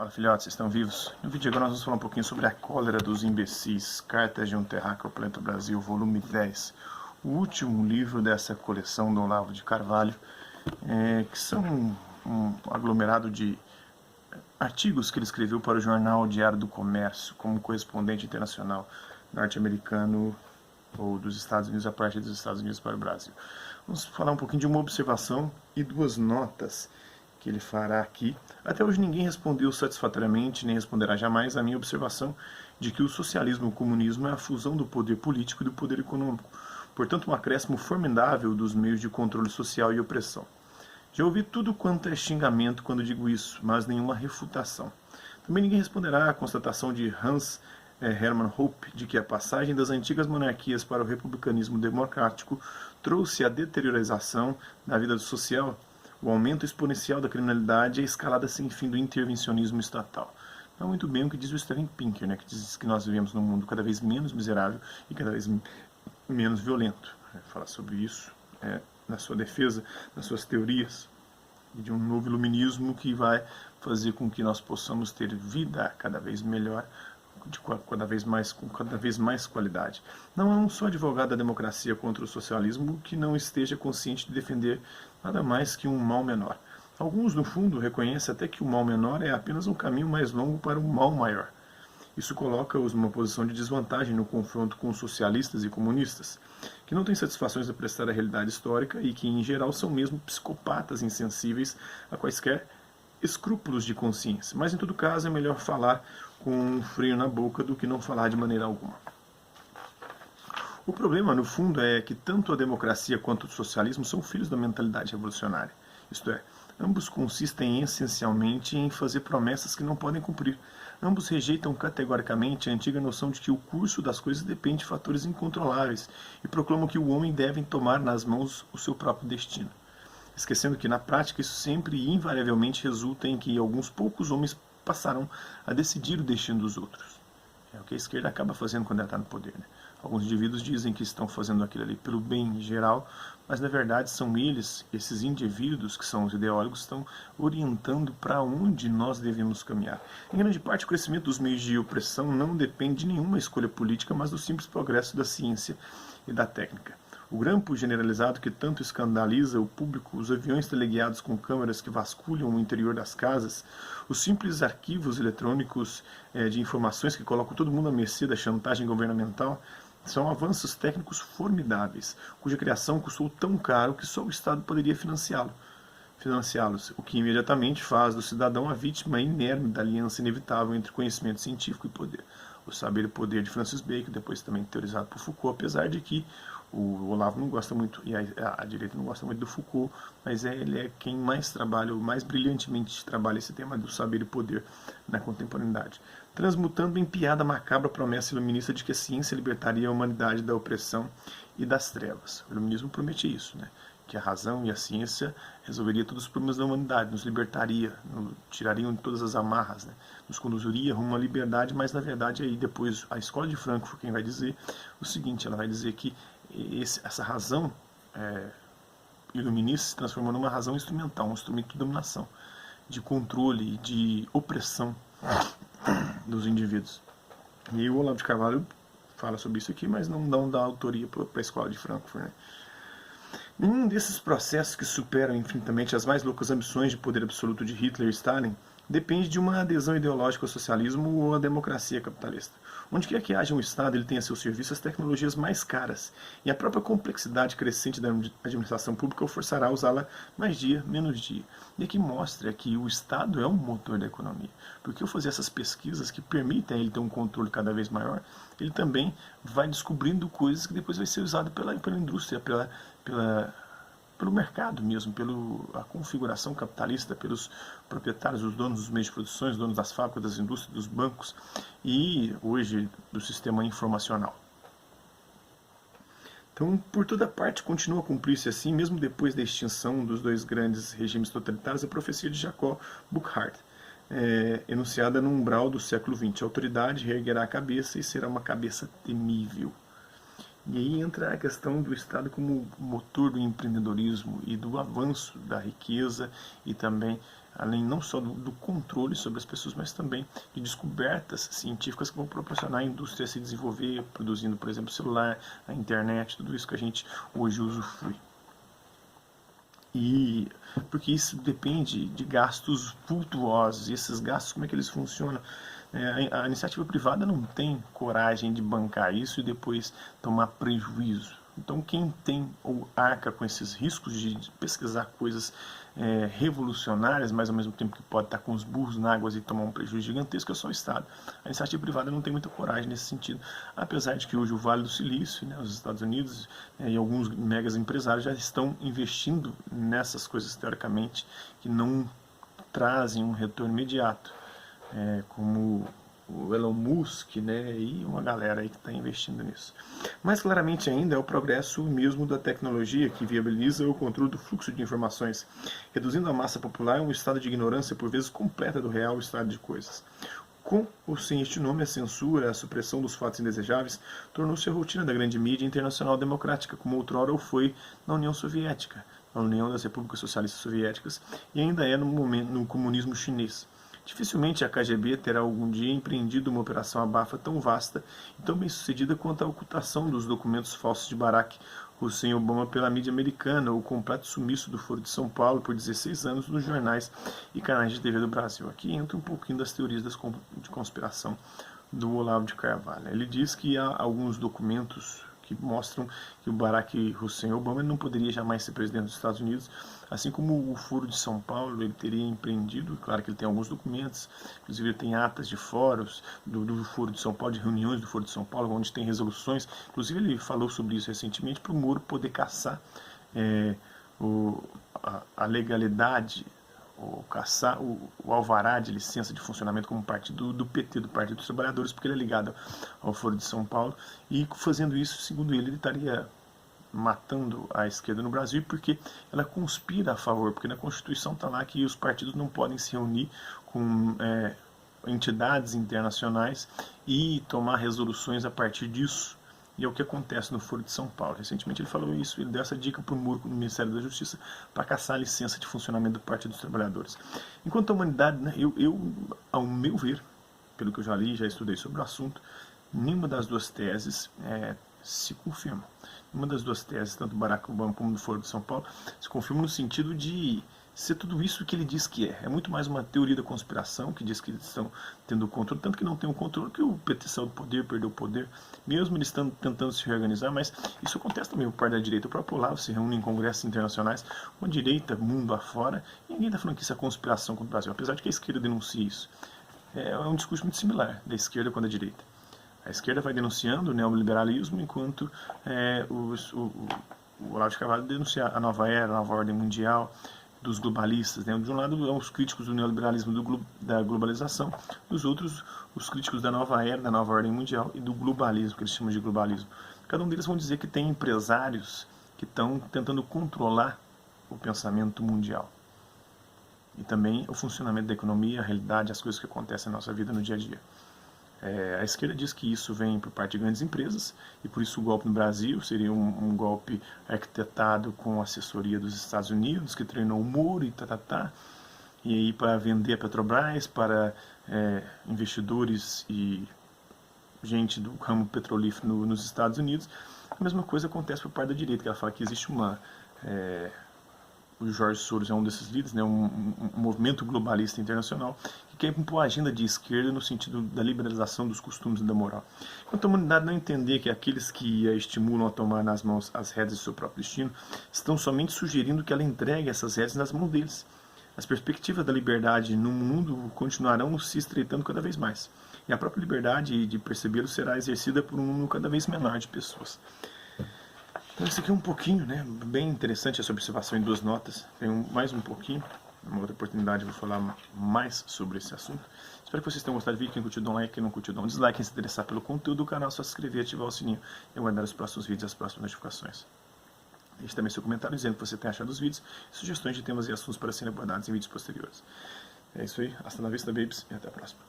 Fala filhotes, vocês estão vivos? No vídeo agora nós vamos falar um pouquinho sobre a cólera dos imbecis, Cartas de um Terráqueo ao Planeta Brasil, volume 10. O último livro dessa coleção do Olavo de Carvalho, que são um aglomerado de artigos que ele escreveu para o jornal Diário do Comércio, como correspondente internacional norte-americano ou dos Estados Unidos a partir dos Estados Unidos para o Brasil. Vamos falar um pouquinho de uma observação e duas notas que ele fará aqui. Até hoje ninguém respondeu satisfatoriamente, nem responderá jamais a minha observação de que o socialismo e o comunismo é a fusão do poder político e do poder econômico, portanto um acréscimo formidável dos meios de controle social e opressão. Já ouvi tudo quanto é xingamento quando digo isso, mas nenhuma refutação. Também ninguém responderá à constatação de Hans Hermann Hoppe de que a passagem das antigas monarquias para o republicanismo democrático trouxe a deteriorização da vida social, o aumento exponencial da criminalidade e a escalada sem fim do intervencionismo estatal. Não é muito bem o que diz o Steven Pinker, que diz que nós vivemos num mundo cada vez menos miserável e cada vez menos violento. Fala sobre isso na sua defesa, nas suas teorias, e de um novo iluminismo que vai fazer com que nós possamos ter vida cada vez melhor, com cada vez mais qualidade. Não há um só advogado da democracia contra o socialismo que não esteja consciente de defender nada mais que um mal menor. Alguns, no fundo, reconhecem até que o mal menor é apenas um caminho mais longo para um mal maior. Isso coloca-os numa posição de desvantagem no confronto com os socialistas e comunistas, que não têm satisfações a prestar à realidade histórica e que, em geral, são mesmo psicopatas insensíveis a quaisquer escrúpulos de consciência. Mas, em todo caso, é melhor falar com um freio na boca do que não falar de maneira alguma. O problema, no fundo, é que tanto a democracia quanto o socialismo são filhos da mentalidade revolucionária. Isto é, ambos consistem essencialmente em fazer promessas que não podem cumprir. Ambos rejeitam categoricamente a antiga noção de que o curso das coisas depende de fatores incontroláveis e proclamam que o homem deve tomar nas mãos o seu próprio destino, esquecendo que, na prática, isso sempre e invariavelmente resulta em que alguns poucos homens passarão a decidir o destino dos outros. É o que a esquerda acaba fazendo quando ela está no poder. Alguns indivíduos dizem que estão fazendo aquilo ali pelo bem geral, mas na verdade são eles, esses indivíduos que são os ideólogos, estão orientando para onde nós devemos caminhar. Em grande parte, o crescimento dos meios de opressão não depende de nenhuma escolha política, mas do simples progresso da ciência e da técnica. O grampo generalizado que tanto escandaliza o público, os aviões teleguiados com câmeras que vasculham o interior das casas, os simples arquivos eletrônicos de informações que colocam todo mundo à mercê da chantagem governamental, são avanços técnicos formidáveis, cuja criação custou tão caro que só o Estado poderia financiá-los, o que imediatamente faz do cidadão a vítima inerme da aliança inevitável entre conhecimento científico e poder. O Saber e Poder de Francis Bacon, depois também teorizado por Foucault, apesar de que o Olavo não gosta muito, e a direita não gosta muito do Foucault, mas ele é quem mais trabalha, ou mais brilhantemente trabalha esse tema do saber e poder na contemporaneidade, transmutando em piada macabra a promessa iluminista de que a ciência libertaria a humanidade da opressão e das trevas. O iluminismo promete isso, que a razão e a ciência resolveria todos os problemas da humanidade, nos libertaria, tirariam todas as amarras, nos conduziria rumo à liberdade, mas na verdade aí depois a escola de Frankfurt quem vai dizer o seguinte, ela vai dizer que essa razão iluminista se transformou numa razão instrumental, um instrumento de dominação, de controle, de opressão dos indivíduos. E o Olavo de Carvalho fala sobre isso aqui, mas não dá autoria para a escola de Frankfurt. Nenhum desses processos que superam infinitamente as mais loucas ambições de poder absoluto de Hitler e Stalin depende de uma adesão ideológica ao socialismo ou à democracia capitalista. Onde quer que haja um Estado, ele tem a seu serviço as tecnologias mais caras, e a própria complexidade crescente da administração pública o forçará a usá-la mais dia, menos dia. E aqui mostra que o Estado é um motor da economia, porque ao fazer essas pesquisas que permitem a ele ter um controle cada vez maior, ele também vai descobrindo coisas que depois vai ser usado pela indústria, pelo mercado mesmo, pela configuração capitalista, pelos proprietários, os donos dos meios de produção, os donos das fábricas, das indústrias, dos bancos e, hoje, do sistema informacional. Então, por toda parte, continua a cumprir-se assim, mesmo depois da extinção dos dois grandes regimes totalitários, a profecia de Jacob Burckhardt, enunciada no umbral do século XX. A autoridade reerguerá a cabeça e será uma cabeça temível. E aí entra a questão do Estado como motor do empreendedorismo e do avanço da riqueza e também, além não só do controle sobre as pessoas, mas também de descobertas científicas que vão proporcionar a indústria a se desenvolver, produzindo, por exemplo, celular, a internet, tudo isso que a gente hoje usufrui. E porque isso depende de gastos vultuosos, e esses gastos, como é que eles funcionam? A iniciativa privada não tem coragem de bancar isso e depois tomar prejuízo. Então, quem tem ou arca com esses riscos de pesquisar coisas revolucionárias, mas ao mesmo tempo que pode estar com os burros na água e tomar um prejuízo gigantesco, é só o Estado. A iniciativa privada não tem muita coragem nesse sentido, apesar de que hoje o Vale do Silício, né, os Estados Unidos e alguns megas empresários já estão investindo nessas coisas, teoricamente, que não trazem um retorno imediato, como o Elon Musk, né, e uma galera aí que está investindo nisso. Mais claramente ainda é o progresso mesmo da tecnologia que viabiliza o controle do fluxo de informações, reduzindo a massa popular a um estado de ignorância por vezes completa do real estado de coisas. Com ou sem este nome, a censura, a supressão dos fatos indesejáveis tornou-se a rotina da grande mídia internacional democrática, como outrora o foi na União Soviética, na União das Repúblicas Socialistas Soviéticas, e ainda é no comunismo chinês. Dificilmente a KGB terá algum dia empreendido uma operação abafa tão vasta e tão bem sucedida quanto a ocultação dos documentos falsos de Barack Hussein Obama pela mídia americana, ou o completo sumiço do Foro de São Paulo por 16 anos nos jornais e canais de TV do Brasil. Aqui entra um pouquinho das teorias de conspiração do Olavo de Carvalho. Ele diz que há alguns documentos que mostram que o Barack Hussein Obama não poderia jamais ser presidente dos Estados Unidos, assim como o Foro de São Paulo ele teria empreendido, claro que ele tem alguns documentos, inclusive ele tem atas de fóruns do Foro de São Paulo, de reuniões do Foro de São Paulo, onde tem resoluções, inclusive ele falou sobre isso recentemente, para o Moro poder caçar a legalidade, ou caçar o alvará de licença de funcionamento como partido do PT, do Partido dos Trabalhadores, porque ele é ligado ao Foro de São Paulo, e fazendo isso, segundo ele estaria matando a esquerda no Brasil, porque ela conspira a favor, porque na Constituição está lá que os partidos não podem se reunir com entidades internacionais e tomar resoluções a partir disso. E é o que acontece no Foro de São Paulo. Recentemente ele falou isso, ele deu essa dica para o Moro, no Ministério da Justiça, para caçar a licença de funcionamento do Partido dos Trabalhadores. Enquanto a humanidade, né, ao meu ver, pelo que eu já li, já estudei sobre o assunto, nenhuma das duas teses se confirma. Nenhuma das duas teses, tanto do Barack Obama como do Foro de São Paulo, se confirma no sentido de ser tudo isso que ele diz que é. É muito mais uma teoria da conspiração, que diz que eles estão tendo o controle, tanto que não tem o controle, que o PT saiu do poder, perdeu o poder, mesmo eles estão tentando se reorganizar, mas isso acontece também por parte da direita. O próprio Olavo se reúne em congressos internacionais com a direita, mundo afora, e ninguém está falando que isso é conspiração contra o Brasil, apesar de que a esquerda denuncia isso. É um discurso muito similar da esquerda com a direita. A esquerda vai denunciando o neoliberalismo, enquanto o Olavo de Carvalho denuncia a nova era, a nova ordem mundial, dos globalistas, né? De um lado são os críticos do neoliberalismo da globalização, dos outros os críticos da nova era, da nova ordem mundial e do globalismo, que eles chamam de globalismo. Cada um deles vão dizer que tem empresários que estão tentando controlar o pensamento mundial e também o funcionamento da economia, a realidade, as coisas que acontecem na nossa vida no dia a dia. A esquerda diz que isso vem por parte de grandes empresas e por isso o golpe no Brasil seria um golpe arquitetado com assessoria dos Estados Unidos, que treinou o Moro e e aí para vender a Petrobras para investidores e gente do ramo petrolífero nos Estados Unidos. A mesma coisa acontece por parte da direita, que ela fala que existe o Jorge Soros é um desses líderes, né, um movimento globalista internacional que quer impor a agenda de esquerda no sentido da liberalização dos costumes e da moral. Enquanto a humanidade não entender que aqueles que a estimulam a tomar nas mãos as rédeas do seu próprio destino estão somente sugerindo que ela entregue essas rédeas nas mãos deles. As perspectivas da liberdade no mundo continuarão se estreitando cada vez mais. E a própria liberdade de percebê-lo será exercida por um número cada vez menor de pessoas. Então isso aqui é um pouquinho, né, bem interessante essa observação em 2 notas. Tem mais um pouquinho, numa outra oportunidade eu vou falar mais sobre esse assunto. Espero que vocês tenham gostado do vídeo. Quem curtiu, dá um like, quem não curtiu, dá um dislike. Quem se interessar pelo conteúdo do canal, é só se inscrever, ativar o sininho e aguardar os próximos vídeos e as próximas notificações. Deixe também seu comentário dizendo o que você tem achado dos vídeos, sugestões de temas e assuntos para serem abordados em vídeos posteriores. É isso aí, hasta la vista, babies, e até a próxima.